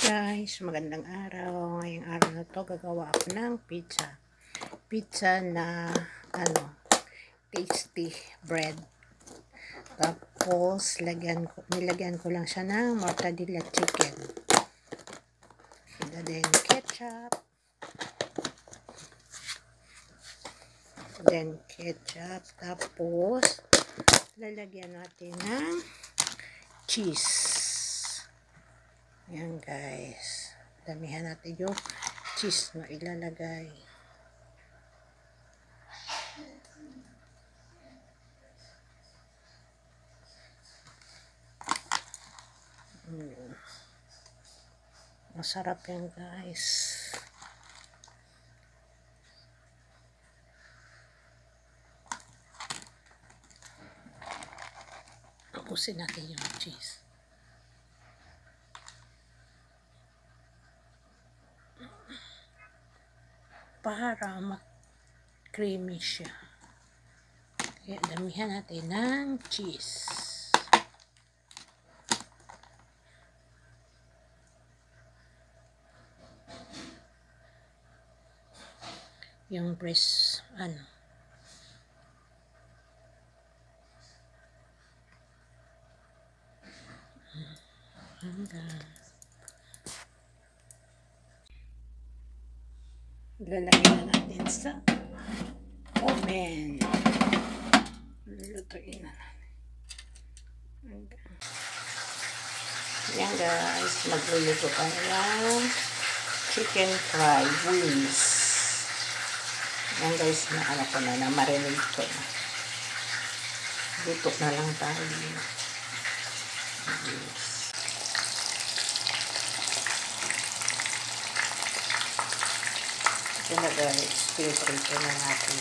Guys, magandang araw. Ngayong araw na to gagawa ako ng pizza. Pizza na tasty bread. Tapos nilagyan ko lang siya ng mortadella chicken. And then ketchup. Tapos lalagyan natin ng cheese. Yan guys. Damihan natin yung cheese na ilalagay. Masarap yan guys. Tapusin natin yung cheese. Para creamy siya. Kaya damihan natin ng cheese. Yung breast, lalagyan na natin sa oven. Lulutuin na natin. Yan guys, magluluto tayo ng chicken fried wings. Yan guys, na-marinate ko na. Luto na lang tayo. Yes. Ito na guys, prito na natin.